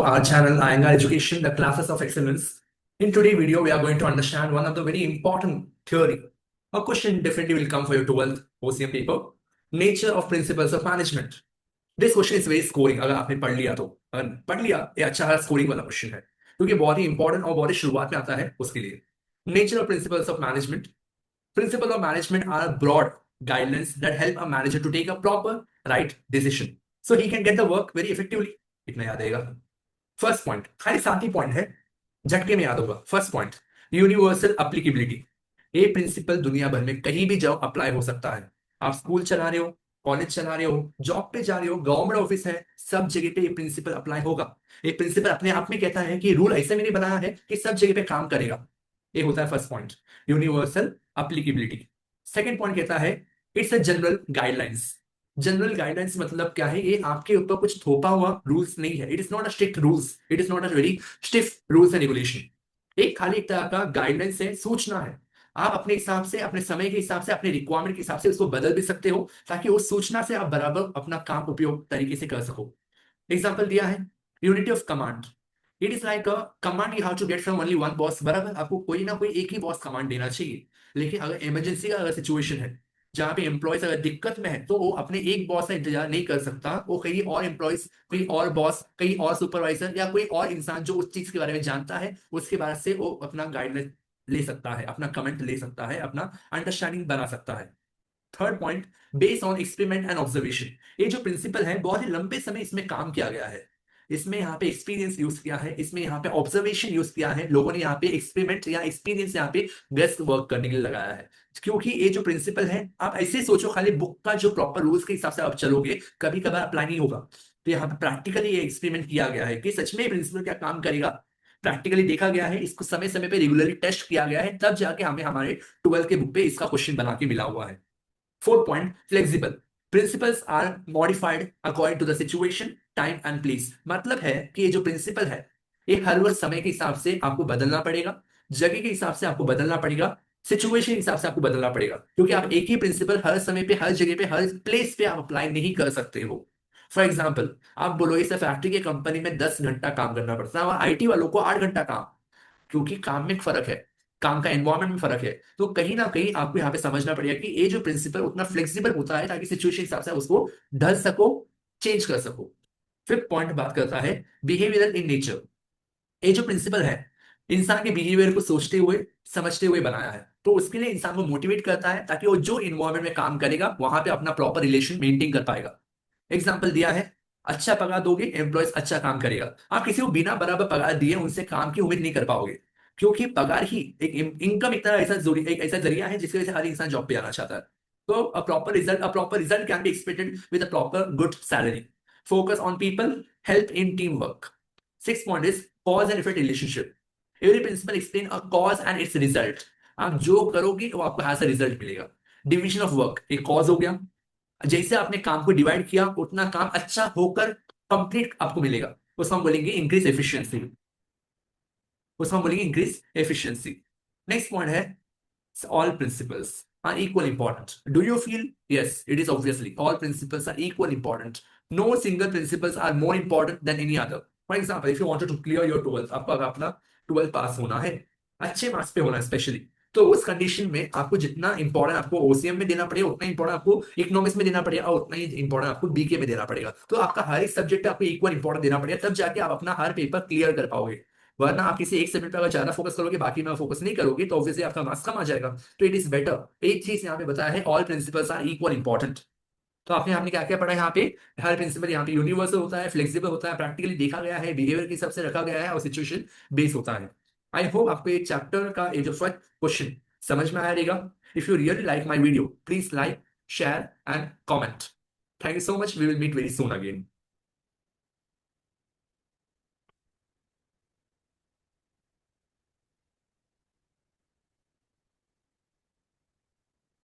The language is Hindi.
our channel Iyengar Education, the classes of excellence. In today's video, we are going to understand one of the very important theory. A question definitely will come for your 12th OCM paper. Nature of principles of management. This question is very scoring. अगर आपने पढ़ लिया तो अगर पढ़ लिया ये अच्छा स्कोरिंग वाला क्वेश्चन है क्योंकि बहुत ही इंपॉर्टेंट और बहुत ही शुरुआत में आता है उसके लिए. Nature of principles of management. Principles of management are broad guidelines that help a manager to take a proper right decision so he can get the work very effectively. इतना याद रहेगा. फर्स्ट पॉइंट खाली 7 ही पॉइंट है, झटके में याद होगा. First point universal applicability. ये प्रिंसिपल दुनिया भर में कहीं भी जाओ अप्लाई हो सकता है. आप स्कूल चला रहे हो, कॉलेज चला रहे हो, जॉब पे जा रहे हो, गवर्नमेंट ऑफिस है, सब जगह पे ये प्रिंसिपल अप्लाई होगा. ये प्रिंसिपल अपने आप में कहता है कि रूल ऐसे मैंने बनाया है कि सब जगह पे काम करेगा. ये होता है first point, universal applicability. Second point कहता है it's a general guidelines. General guidelines मतलब क्या है? ये आपके ऊपर कुछ थोपा हुआ रूल्स नहीं है. It is not a strict rules, it is not a very stiff rules and regulation. एक खाली एक तरह का गाइडलाइंस है, सूचना है. आप अपने हिसाब से, अपने समय के हिसाब से, अपने रिक्वायरमेंट के हिसाब से उसको बदल भी सकते हो ताकि उस सूचना से आप बराबर अपना काम उपयोग तरीके से कर सको. एग्जाम्पल दिया है unity of command. It is like a command you have to get from only one boss. बराबर आपको कोई ना कोई एक ही बॉस कमांड देना चाहिए. लेकिन अगर इमरजेंसी का अगर सिचुएशन है जहां पे एम्प्लॉयज अगर दिक्कत में है तो वो अपने एक बॉस का इंतजार नहीं कर सकता. वो कहीं और एम्प्लॉयज, कहीं और बॉस, कहीं और सुपरवाइजर या कोई और इंसान जो उस चीज के बारे में जानता है उसके बारे से वो अपना गाइडलाइन ले सकता है, अपना कमेंट ले सकता है, अपना अंडरस्टैंडिंग बना सकता है. Third point based on experiment and observation. ये जो प्रिंसिपल है बहुत ही लंबे समय इसमें काम किया गया है. इसमें यहाँ पे एक्सपीरियंस यूज किया है, इसमें यहाँ पे ऑब्जर्वेशन यूज किया है. लोगों ने यहाँ पे एक्सपेरिमेंट या एक्सपीरियंस यहाँ पे बेस्ट वर्क करने के लिए लगाया है. क्योंकि ये जो प्रिंसिपल है, आप ऐसे सोचो खाली बुक का जो प्रॉपर रूल्स के हिसाब से आप चलोगे कभी कभार अप्लाई नहीं होगा. तो यहाँ पे प्रैक्टिकली ये एक्सपेरिमेंट किया गया है कि सच में प्रिंसिपल क्या काम करेगा. प्रैक्टिकली देखा गया है, इसको समय समय पे रेगुलरली टेस्ट किया गया है, तब जाके हमें हमारे 12 के बुक पे इसका क्वेश्चन बना के मिला हुआ है. Fourth point, flexible. Principles are modified according to the situation, time and place. मतलब है कि ये जो प्रिंसिपल है ये हर वक्त समय के हिसाब से आपको बदलना पड़ेगा, जगह के हिसाब से आपको बदलना पड़ेगा, सिचुएशन के हिसाब से आपको बदलना पड़ेगा. क्योंकि आप एक ही प्रिंसिपल हर समय पे, हर जगह पे, हर प्लेस पे आप अप्लाई नहीं कर सकते हो. फॉर एग्जाम्पल आप बोलोगे सर फैक्ट्री के कंपनी में 10 घंटा काम करना पड़ता है और IT वालों को 8 घंटा काम. क्योंकि काम में फर्क है, काम का एनवायरमेंट में फर्क है. तो कहीं ना कहीं आपको यहाँ पे समझना पड़ेगा कि ये जो प्रिंसिपल उतना फ्लेक्सिबल होता है ताकि सिचुएशन के हिसाब से उसको ढल सको, चेंज कर सको. फिफ्थ पॉइंट बात करता है बिहेवियर इन नेचर. ये जो प्रिंसिपल है इंसान के बिहेवियर को सोचते हुए, समझते हुए बनाया है. तो उसके लिए इंसान को मोटिवेट करता है ताकि वो जो इन्वायरमेंट में काम करेगा वहां पे अपना प्रॉपर रिलेशन मेंटेन कर पाएगा. एग्जाम्पल दिया है अच्छा पगार दोगे एम्प्लॉयज अच्छा काम करेगा. आप किसी को बिना बराबर पगार दिए उनसे काम की उम्मीद नहीं कर पाओगे. क्योंकि पगार ही एक इनकम एक तरह एक ऐसा जरिया है जिसकी वजह से हर इंसान जॉब पे आना चाहता है. तो a proper result can be expected with a proper good salary. Focus on people, help in team work. Six point is cause and effect relationship. Every principle explain a cause and its result. आप जो करोगे वो आपको ऐसा रिजल्ट मिलेगा. डिविजन ऑफ वर्क एक कॉज हो गया. जैसे आपने काम को डिवाइड किया उतना काम अच्छा होकर कंप्लीट आपको मिलेगा. उसको हम बोलेंगे इंक्रीज एफिशिएंसी. नेक्स्ट पॉइंट है all principles are equally important. Do you feel? Yes, it is obviously. All principles are equally important. No single principles are more important than any other. For example, if you wanted to clear your 12th, आपको अगर अपना 12th पास होना है, अच्छे मार्क्स पे होना है स्पेशली, तो उस कंडीशन में आपको जितना इंपॉर्टेंट आपको OCM में देना पड़ेगा उतना इंपॉर्टेंट आपको इकोनॉमिक्स में देना पड़ेगा और उतना ही इंपॉर्टेंट आपको BK में देना पड़ेगा. तो आपका हर एक सब्जेक्ट आपको इक्वल इंपॉर्टेंट देना पड़ेगा, तब जाके आप अपना हर पेपर क्लियर कर पाओगे. वरना आप किसी एक सब्जेक्ट पर अगर ज्यादा फोकस करोगे बाकी में फोकस नहीं करोगे तो ऑब्वियसली आपका मार्क्स कम आ जाएगा. तो इट इज बेटर. एक चीज यहाँ पे बताया है all principles are equal important. तो आपने क्या क्या पढ़ा है यहाँ पे? हर प्रिंसिपल यहाँ पे यूनिवर्सल होता है, फ्लेक्सिबल होता है, प्रैक्टिकली देखा गया है, बिहेवियर के हिसाब से रखा गया है और सिचुएशन बेस्ड होता है. आई होप आपको ये चैप्टर का ये जो फर्स्ट क्वेश्चन समझ में आया रहेगा. If you really like my video please like, share and comment. Thank you so much. We will meet very soon again.